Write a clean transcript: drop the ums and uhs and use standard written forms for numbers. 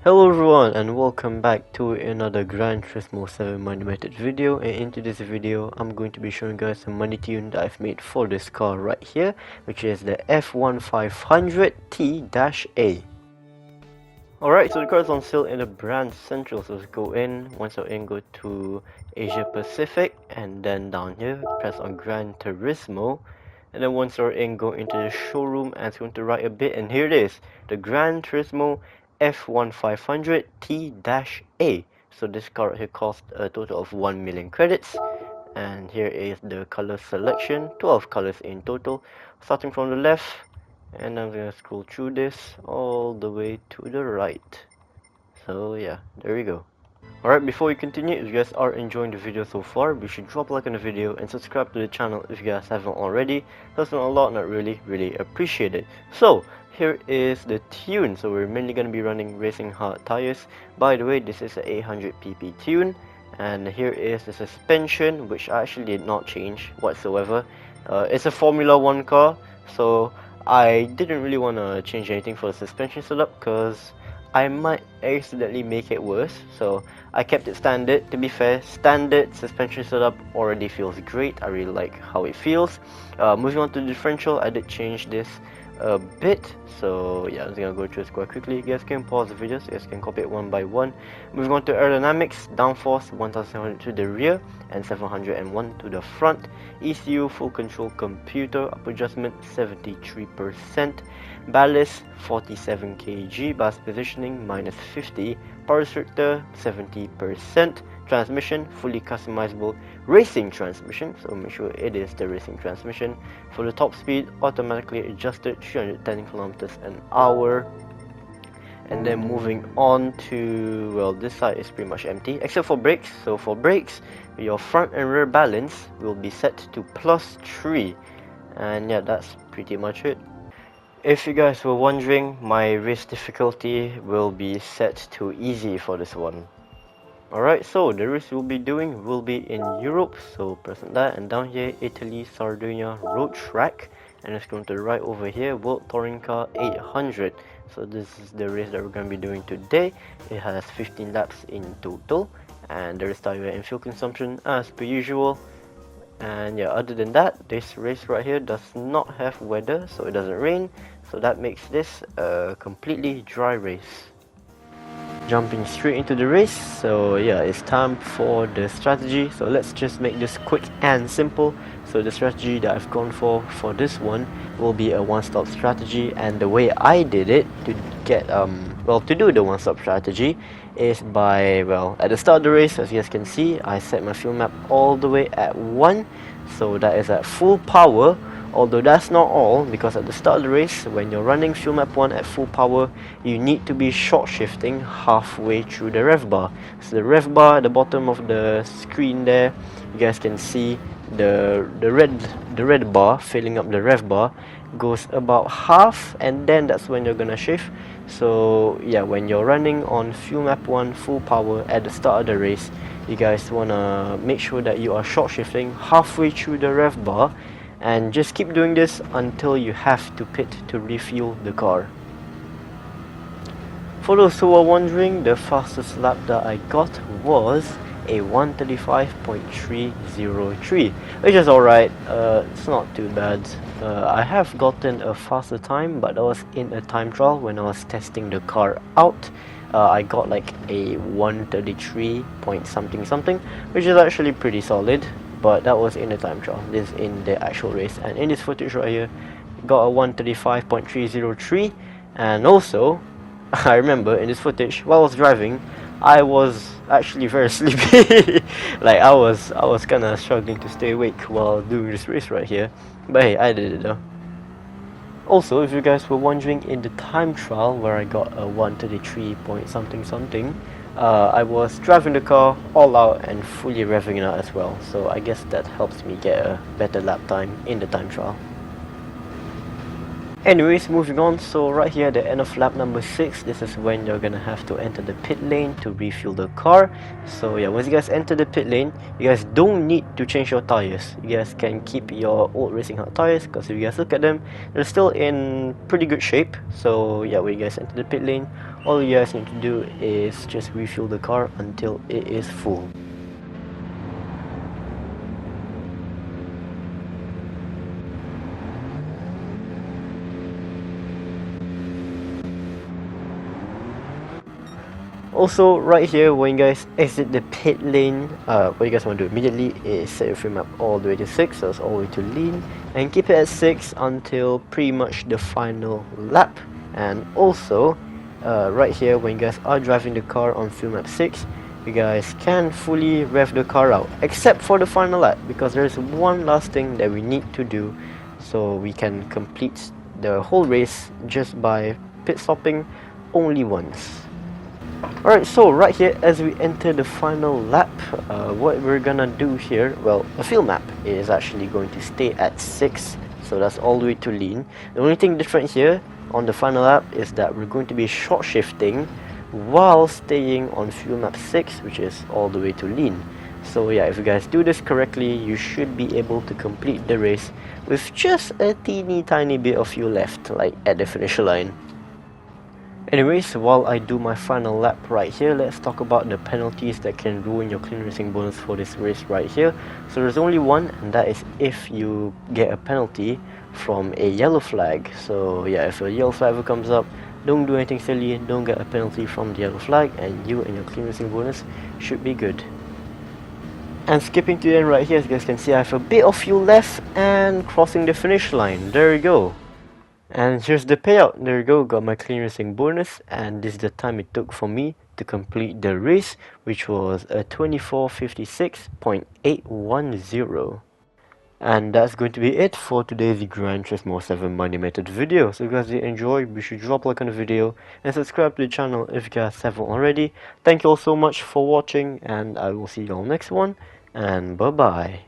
Hello everyone and welcome back to another Gran Turismo 7 money method video, and into this video I'm going to be showing you guys a money tune that I've made for this car right here, which is the F1500T-A. Alright, so the car is on sale in the brand central, so let's go in. Once you're in, go to Asia Pacific, and then down here press on Gran Turismo. And then once you're in, go into the showroom and it's going to write a bit, and here it is, the Gran Turismo F1500T-A. So this car right here cost a total of 1 million credits. And here is the color selection, 12 colors in total, starting from the left. And I'm gonna scroll through this all the way to the right. So yeah, there we go. Alright, before we continue, if you guys are enjoying the video so far, be sure to drop a like on the video and subscribe to the channel if you guys haven't already. That's not a lot, not really appreciate it. So here is the tune. So we're mainly going to be running racing hard tires. By the way, this is a 800 pp tune. And here is the suspension, which I actually did not change whatsoever. It's a Formula 1 car, so I didn't really want to change anything for the suspension setup because I might accidentally make it worse, so I kept it standard. To be fair, standard suspension setup already feels great. I really like how it feels. Moving on to the differential, I did change this a bit, so yeah, I'm just gonna go through this quite quickly. You guys can pause the video so you guys can copy it one by one. Moving on to aerodynamics, downforce 1700 to the rear and 701 to the front. ECU, full control computer, up adjustment 73%. Ballast 47 kg, ballast positioning minus 50, power restrictor 70%, transmission fully customizable racing transmission, so make sure it is the racing transmission. For the top speed, automatically adjusted 310 kilometers an hour. And then moving on to, well, this side is pretty much empty except for brakes. So for brakes, your front and rear balance will be set to +3, and yeah, that's pretty much it. If you guys were wondering, my race difficulty will be set to easy for this one. Alright, so the race we'll be doing will be in Europe, so press on that, and down here, Italy, Sardinia road track, and it's going to right over here, World Touring Car 800. So this is the race that we're going to be doing today. It has 15 laps in total, and there is tire and fuel consumption as per usual. And yeah, other than that, this race right here does not have weather, so it doesn't rain, so that makes this a completely dry race. Jumping straight into the race, so yeah, it's time for the strategy. So let's just make this quick and simple. So the strategy that I've gone for this one will be a one-stop strategy, and the way I did it to get to do the one-stop strategy is by, well, at the start of the race, as you guys can see, I set my fuel map all the way at 1, so that is at full power. Although that's not all, because at the start of the race, when you're running fuel map 1 at full power, you need to be short shifting halfway through the rev bar. So the rev bar at the bottom of the screen there, you guys can see the red bar filling up the rev bar goes about half, and then that's when you're gonna shift. So yeah, when you're running on fuel map 1 full power at the start of the race, you guys wanna make sure that you are short shifting halfway through the rev bar, and just keep doing this until you have to pit to refuel the car. For those who are wondering, the fastest lap that I got was a 135.303, which is alright. It's not too bad. I have gotten a faster time, but that was in a time trial when I was testing the car out. I got like a 133 point something, which is actually pretty solid, but that was in the time trial. This is in the actual race, and in this footage right here, got a 135.303, and also, I remember in this footage, while I was driving, I was actually very sleepy. Like I was kinda struggling to stay awake while doing this race right here, but hey, I did it though. Also, if you guys were wondering, in the time trial where I got a 133 point something, I was driving the car all out and fully revving it out as well, so I guess that helps me get a better lap time in the time trial. Anyways, moving on, so right here at the end of lap number 6, this is when you're gonna have to enter the pit lane to refuel the car. So yeah, once you guys enter the pit lane, you guys don't need to change your tires. You guys can keep your old Racing Hard tires, because if you guys look at them, they're still in pretty good shape. So yeah, when you guys enter the pit lane, all you guys need to do is just refuel the car until it is full. Also, right here, when you guys exit the pit lane, what you guys want to do immediately is set your frame up all the way to 6, so it's all the way to lean, and keep it at 6 until pretty much the final lap. And also, right here, when you guys are driving the car on fuel map 6, you guys can fully rev the car out, except for the final lap, because there's one last thing that we need to do, so we can complete the whole race just by pit stopping only once. Alright, so right here as we enter the final lap, what we're gonna do here, well, the field map is actually going to stay at 6, so that's all the way to lean. The only thing different here on the final lap is that we're going to be short shifting while staying on fuel map 6, which is all the way to lean. So yeah, if you guys do this correctly, you should be able to complete the race with just a teeny tiny bit of fuel left, like at the finish line. Anyways, while I do my final lap right here, let's talk about the penalties that can ruin your clean racing bonus for this race right here. So there's only one, and that is if you get a penalty from a yellow flag. So yeah, if a yellow flag ever comes up, don't do anything silly, don't get a penalty from the yellow flag, and you and your clean racing bonus should be good. And skipping to the end right here, as you guys can see, I have a bit of fuel left and crossing the finish line. There we go. And here's the payout. There you go, got my clean racing bonus, and this is the time it took for me to complete the race, which was a 24:56.810. And that's going to be it for today's Gran Turismo 7 Money Method video. So if you guys did enjoy, be sure to drop a like on the video and subscribe to the channel if you guys haven't already. Thank you all so much for watching, and I will see you all next one, and bye bye.